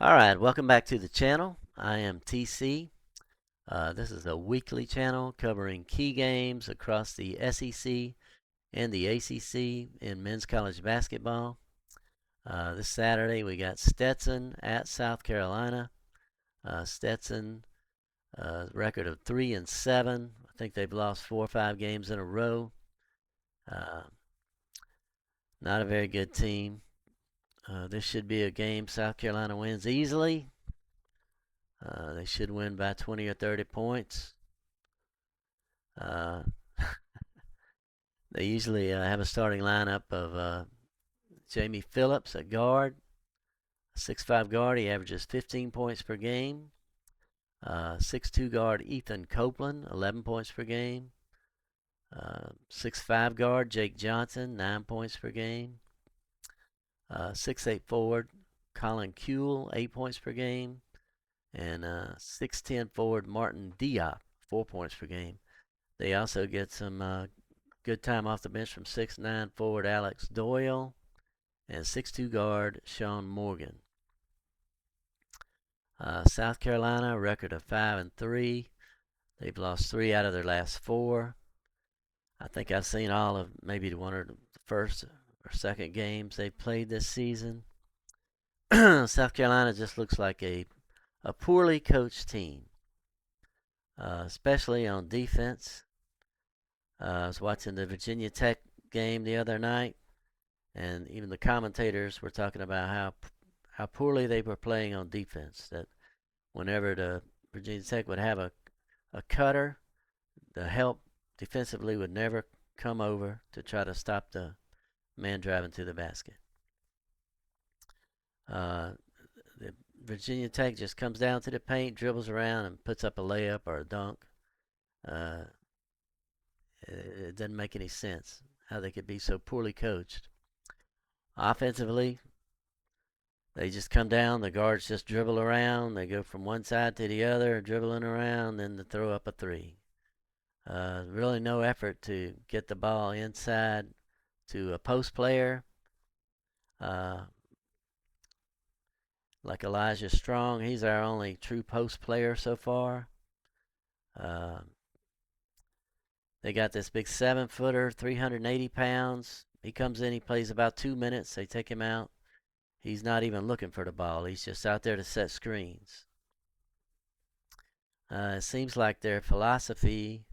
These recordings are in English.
Alright, welcome back to the channel. I am TC. This is a weekly channel covering key games across the S.E.C. and the A.C.C. in men's college basketball. This Saturday we got Stetson at South Carolina. Stetson, record of 3-7. I think they've lost 4 or 5 games in a row. Uh, Not a very good team. This should be a game South Carolina wins easily. They should win by 20 or 30 points. Uh, they usually have a starting lineup of Jamie Phillips at guard, 6'5" guard. He averages 15 points per game. 6'2" guard Ethan Copeland, 11 points per game. 6'5" guard Jake Johnson, 9 points per game. 6'8" forward Colin Kuehl, 8 points per game. And 6'10" forward Martin Diop, 4 points per game. They also get some good time off the bench from 6'9" forward Alex Doyle and 6'2" guard Sean Morgan. South Carolina, record of 5-3. They've lost 3 out of their last 4. I think I've seen all of maybe one of the first or second games they've played this season. South Carolina just looks like a poorly coached team, especially on defense. I was watching the Virginia Tech game the other night, and even the commentators were talking about how poorly they were playing on defense. That whenever the Virginia Tech would have a cutter, the help defensively would never come over to try to stop the man driving to the basket. The Virginia Tech just comes down to the paint, dribbles around, and puts up a layup or a dunk. It doesn't make any sense how they could be so poorly coached. Offensively, they just come down, the guards just dribble around, they go from one side to the other, dribbling around, then they throw up a three. Really no effort to get the ball inside to a post player. Like Elijah Strong, he's our only true post player so far. They got this big 7-footer, 380 pounds. He comes in, he plays about 2 minutes. They take him out. He's not even looking for the ball. He's just out there to set screens. It seems like their philosophy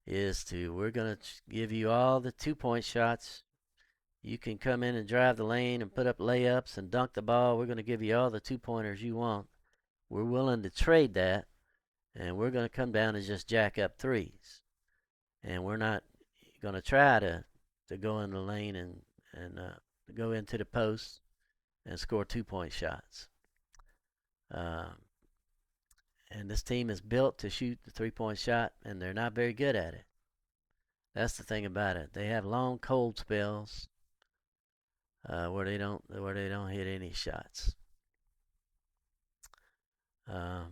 is we're going to give you all the 2-point shots. You can come in and drive the lane and put up layups and dunk the ball. We're going to give you all the 2-pointers you want. We're willing to trade that, and we're going to come down and just jack up threes. And we're not going to try to go in the lane and go into the post and score 2-point shots. And this team is built to shoot the 3-point shot, and they're not very good at it. That's the thing about it. They have long cold spells where they don't hit any shots. I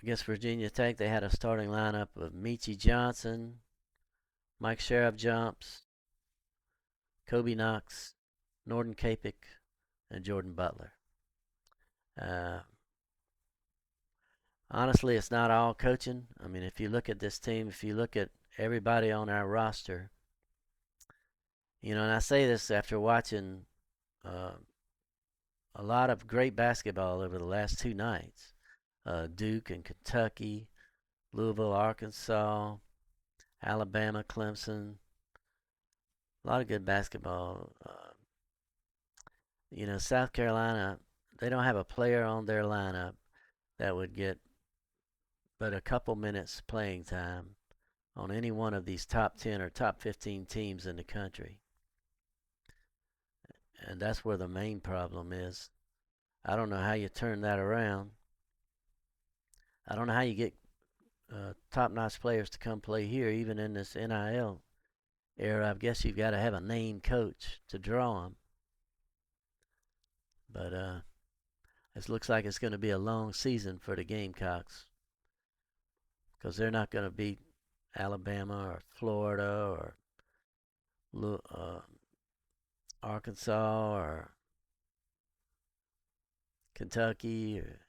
guess Virginia Tech, they had a starting lineup of Meechie Johnson, Mike Sheriff Jumps, Kobe Knox, Norton Capick, and Jordan Butler. Honestly, it's not all coaching. I mean, if you look at this team, if you look at everybody on our roster, and I say this after watching a lot of great basketball over the last 2 nights. Duke and Kentucky, Louisville, Arkansas, Alabama, Clemson. A lot of good basketball. South Carolina, they don't have a player on their lineup that would get but a couple minutes playing time on any one of these top 10 or top 15 teams in the country. And that's where the main problem is. I don't know how you turn that around. I don't know how you get top-notch players to come play here, even in this NIL era. I guess you've got to have a named coach to draw them. But it looks like it's going to be a long season for the Gamecocks, because they're not going to beat Alabama or Florida or Arkansas or Kentucky or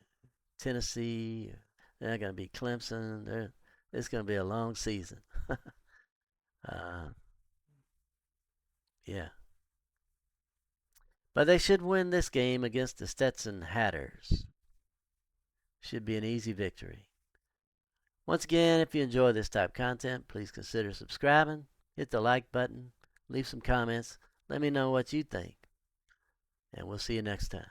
Tennessee. They're going to be Clemson. It's going to be a long season. uh, yeah. But they should win this game against the Stetson Hatters. Should be an easy victory. Once again, if you enjoy this type of content, please consider subscribing, hit the like button, leave some comments, let me know what you think, and we'll see you next time.